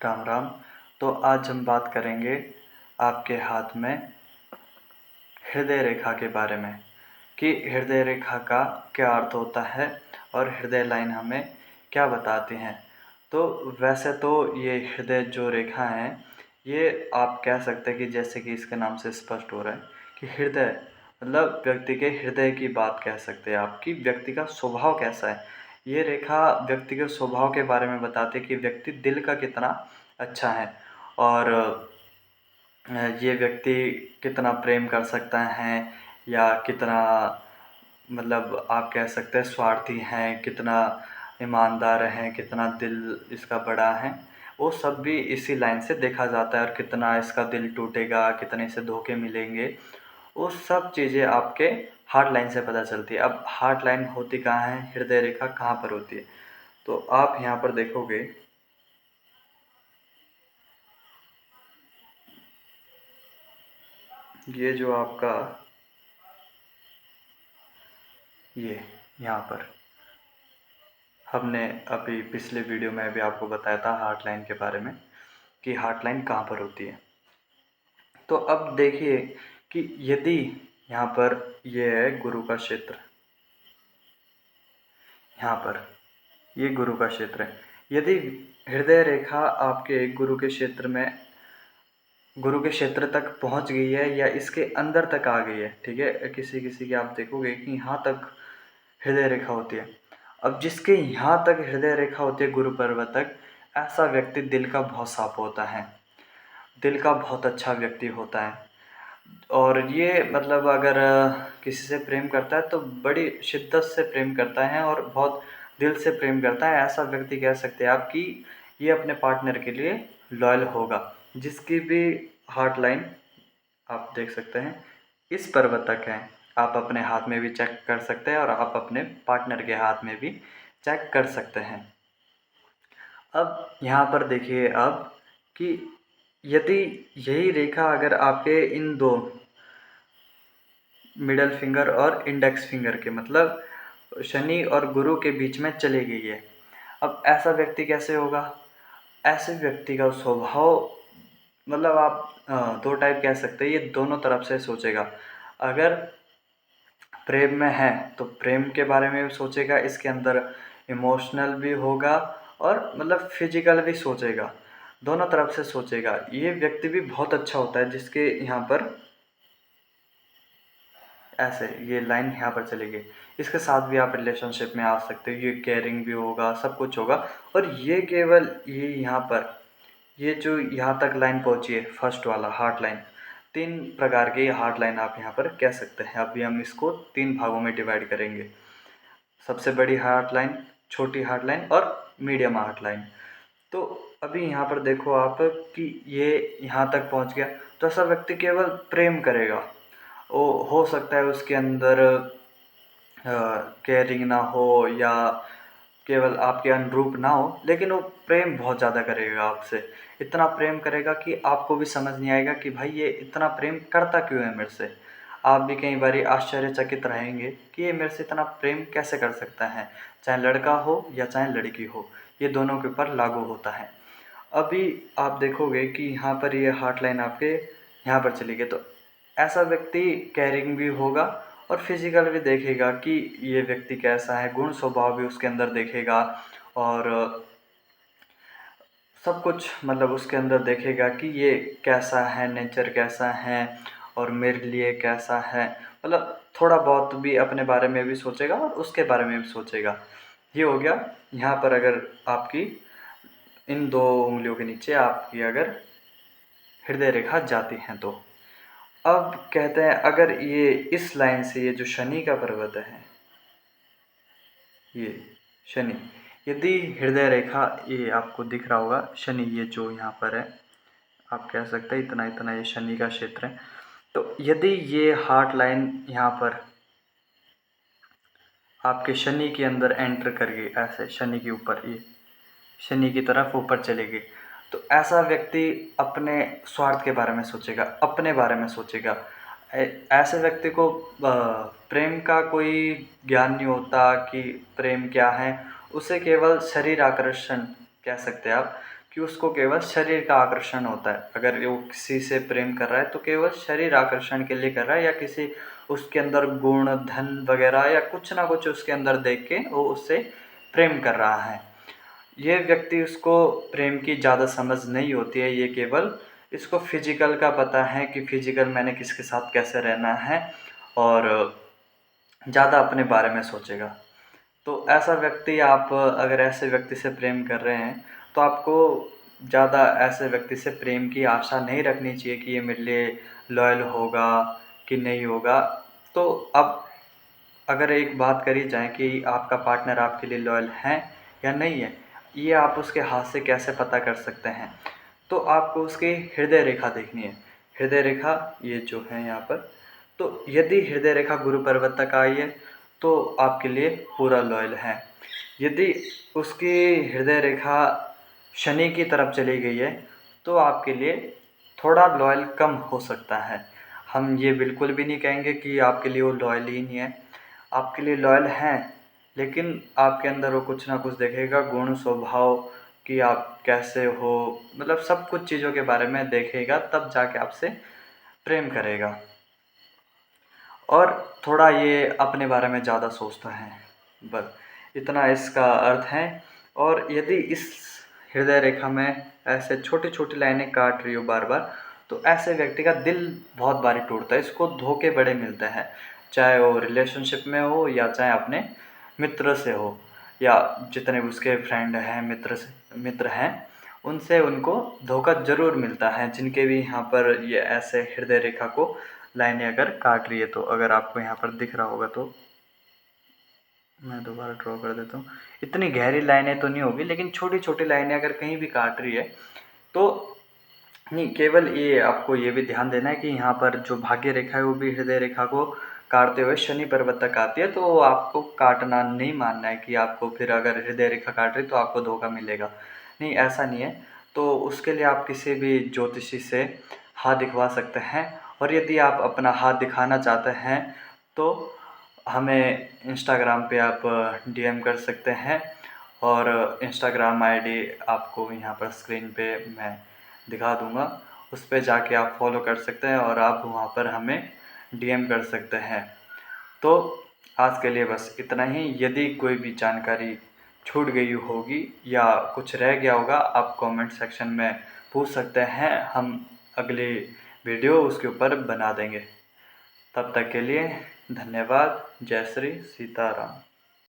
राम राम। तो आज हम बात करेंगे आपके हाथ में हृदय रेखा के बारे में कि हृदय रेखा का क्या अर्थ होता है और हृदय लाइन हमें क्या बताती हैं। तो वैसे तो ये हृदय जो रेखा है, ये आप कह सकते हैं कि जैसे कि इसके नाम से स्पष्ट हो रहा है कि हृदय मतलब व्यक्ति के हृदय की बात कह सकते हैं आप कि व्यक्ति का स्वभाव कैसा है। ये रेखा व्यक्ति के स्वभाव के बारे में बताती है कि व्यक्ति दिल का कितना अच्छा है और ये व्यक्ति कितना प्रेम कर सकता है या कितना मतलब आप कह सकते हैं स्वार्थी हैं, कितना ईमानदार हैं, कितना दिल इसका बड़ा है, वो सब भी इसी लाइन से देखा जाता है। और कितना इसका दिल टूटेगा, कितने इसे धोखे मिलेंगे, वो सब चीज़ें आपके हार्ट लाइन से पता चलती है। अब हार्ट लाइन होती कहाँ है, हृदय रेखा कहाँ पर होती है, तो आप यहाँ पर देखोगे ये जो आपका ये यहाँ पर हमने अभी पिछले वीडियो में भी आपको बताया था हार्ट लाइन के बारे में कि हार्ट लाइन कहाँ पर होती है। तो अब देखिए कि यदि यहाँ पर ये है गुरु का क्षेत्र, यहाँ पर ये गुरु का क्षेत्र है। यदि हृदय रेखा आपके गुरु के क्षेत्र तक पहुँच गई है या इसके अंदर तक आ गई है, ठीक है, किसी किसी के आप देखोगे कि यहाँ तक हृदय रेखा होती है। अब जिसके यहाँ तक हृदय रेखा होती है गुरु पर्वत तक, ऐसा व्यक्ति दिल का बहुत साफ होता है, दिल का बहुत अच्छा व्यक्ति होता है। और ये मतलब अगर किसी से प्रेम करता है तो बड़ी शिद्दत से प्रेम करता है और बहुत दिल से प्रेम करता है। ऐसा व्यक्ति कह सकते हैं आप कि ये अपने पार्टनर के लिए लॉयल होगा। जिसकी भी हार्ट लाइन आप देख सकते हैं इस पर्वत तक है, आप अपने हाथ में भी चेक कर सकते हैं और आप अपने पार्टनर के हाथ में भी चेक कर सकते हैं। अब यहाँ पर देखिए अब कि यदि यही रेखा अगर आपके इन दो मिडल फिंगर और इंडेक्स फिंगर के मतलब शनि और गुरु के बीच में चली गई है, अब ऐसा व्यक्ति कैसे होगा। ऐसे व्यक्ति का स्वभाव मतलब आप दो टाइप कह सकते हैं, ये दोनों तरफ से सोचेगा। अगर प्रेम में है तो प्रेम के बारे में भी सोचेगा, इसके अंदर इमोशनल भी होगा और मतलब फिजिकल भी सोचेगा, दोनों तरफ से सोचेगा। ये व्यक्ति भी बहुत अच्छा होता है जिसके यहाँ पर ऐसे ये लाइन यहाँ पर चलेगी, इसके साथ भी आप रिलेशनशिप में आ सकते हो। ये केयरिंग भी होगा, सब कुछ होगा। और ये केवल ये यहाँ पर ये जो यहाँ तक लाइन पहुँची है फर्स्ट वाला हार्ट लाइन, तीन प्रकार के हार्ट लाइन आप यहाँ पर कह सकते हैं। अभी हम इसको तीन भागों में डिवाइड करेंगे, सबसे बड़ी हार्ट लाइन, छोटी हार्ट लाइन और मीडियम हार्ट लाइन। तो अभी यहाँ पर देखो आप कि ये यहाँ तक पहुँच गया, तो ऐसा व्यक्ति केवल प्रेम करेगा। वो हो सकता है उसके अंदर केयरिंग ना हो या केवल आपके अनुरूप ना हो, लेकिन वो प्रेम बहुत ज़्यादा करेगा आपसे। इतना प्रेम करेगा कि आपको भी समझ नहीं आएगा कि भाई ये इतना प्रेम करता क्यों है मेरे से। आप भी कई बार आश्चर्यचकित रहेंगे कि ये मेरे से इतना प्रेम कैसे कर सकता है, चाहे लड़का हो या चाहे लड़की हो, ये दोनों के ऊपर लागू होता है। अभी आप देखोगे कि यहाँ पर ये हार्ट लाइन आपके यहाँ पर चली गई, तो ऐसा व्यक्ति केयरिंग भी होगा और फिजिकल भी देखेगा कि ये व्यक्ति कैसा है, गुण स्वभाव भी उसके अंदर देखेगा और सब कुछ मतलब उसके अंदर देखेगा कि ये कैसा है, नेचर कैसा है और मेरे लिए कैसा है। मतलब थोड़ा बहुत भी अपने बारे में भी सोचेगा और उसके बारे में भी सोचेगा। ये हो गया यहाँ पर अगर आपकी इन दो उंगलियों के नीचे आपकी अगर हृदय रेखा जाती हैं तो। अब कहते हैं अगर ये इस लाइन से ये जो शनि का पर्वत है, ये शनि, यदि हृदय रेखा ये आपको दिख रहा होगा शनि, ये जो यहाँ पर है आप कह सकते हैं इतना इतना ये शनि का क्षेत्र है। तो यदि ये हार्ट लाइन यहाँ पर आपके शनि के अंदर एंटर कर गई, ऐसे शनि के ऊपर ये शनि की तरफ ऊपर चली गई, तो ऐसा व्यक्ति अपने स्वार्थ के बारे में सोचेगा, अपने बारे में सोचेगा। ऐसे व्यक्ति को प्रेम का कोई ज्ञान नहीं होता कि प्रेम क्या है। उसे केवल शरीर आकर्षण कह सकते हैं आप कि उसको केवल शरीर का आकर्षण होता है। अगर वो किसी से प्रेम कर रहा है तो केवल शरीर आकर्षण के लिए कर रहा है, या किसी उसके अंदर गुण, धन वगैरह या कुछ ना कुछ उसके अंदर देख के वो उससे प्रेम कर रहा है। ये व्यक्ति, उसको प्रेम की ज़्यादा समझ नहीं होती है, ये केवल इसको फिजिकल का पता है कि फिजिकल मैंने किसके साथ कैसे रहना है, और ज़्यादा अपने बारे में सोचेगा। तो ऐसा व्यक्ति, आप अगर ऐसे व्यक्ति से प्रेम कर रहे हैं तो आपको ज़्यादा ऐसे व्यक्ति से प्रेम की आशा नहीं रखनी चाहिए कि ये मेरे लिए लॉयल होगा कि नहीं होगा। तो अब अगर एक बात करी जाए कि आपका पार्टनर आपके लिए लॉयल है या नहीं है, ये आप उसके हाथ से कैसे पता कर सकते हैं? तो आपको उसकी हृदय रेखा देखनी है। हृदय रेखा ये जो है यहाँ पर, तो यदि हृदय रेखा गुरु पर्वत तक आई है तो आपके लिए पूरा लॉयल है। यदि उसकी हृदय रेखा शनि की तरफ चली गई है तो आपके लिए थोड़ा लॉयल कम हो सकता है। हम ये बिल्कुल भी नहीं कहेंगे कि आपके लिए वो लॉयल ही नहीं है, आपके लिए लॉयल हैं, लेकिन आपके अंदर वो कुछ ना कुछ देखेगा, गुण, स्वभाव कि आप कैसे हो, मतलब सब कुछ चीज़ों के बारे में देखेगा, तब जाके आपसे प्रेम करेगा। और थोड़ा ये अपने बारे में ज़्यादा सोचता है, बस इतना इसका अर्थ है। और यदि इस हृदय रेखा में ऐसे छोटी छोटी लाइनें काट रही हो बार बार, तो ऐसे व्यक्ति का दिल बहुत बारी टूटता है, इसको धोखे बड़े मिलते हैं, चाहे वो रिलेशनशिप में हो या चाहे अपने मित्र से हो, या जितने भी उसके फ्रेंड हैं, मित्र हैं, उनसे उनको धोखा ज़रूर मिलता है, जिनके भी यहाँ पर ये ऐसे हृदय रेखा को लाइनें अगर काट रही है। तो अगर आपको यहाँ पर दिख रहा होगा तो मैं दोबारा ड्रॉ कर देता हूँ। इतनी गहरी लाइनें तो नहीं होगी, लेकिन छोटी छोटी लाइनें अगर कहीं भी काट रही है तो नहीं, केवल ये आपको ये भी ध्यान देना है कि यहाँ पर जो भाग्य रेखा है वो भी हृदय रेखा को काटते हुए शनि पर्वत तक आती है। तो आपको काटना नहीं मानना है कि आपको फिर अगर हृदय रेखा काट रही तो आपको धोखा मिलेगा, नहीं, ऐसा नहीं है। तो उसके लिए आप किसी भी ज्योतिषी से हाथ दिखवा सकते हैं। और यदि आप अपना हाथ दिखाना चाहते हैं तो हमें इंस्टाग्राम पे आप डीएम कर सकते हैं, और इंस्टाग्राम आईडी आपको यहाँ पर स्क्रीन पे मैं दिखा दूँगा, उस पे जाके आप फॉलो कर सकते हैं और आप वहाँ पर हमें डीएम कर सकते हैं। तो आज के लिए बस इतना ही। यदि कोई भी जानकारी छूट गई होगी या कुछ रह गया होगा, आप कमेंट सेक्शन में पूछ सकते हैं, हम अगली वीडियो उसके ऊपर बना देंगे। तब तक के लिए धन्यवाद। जय श्री सीताराम।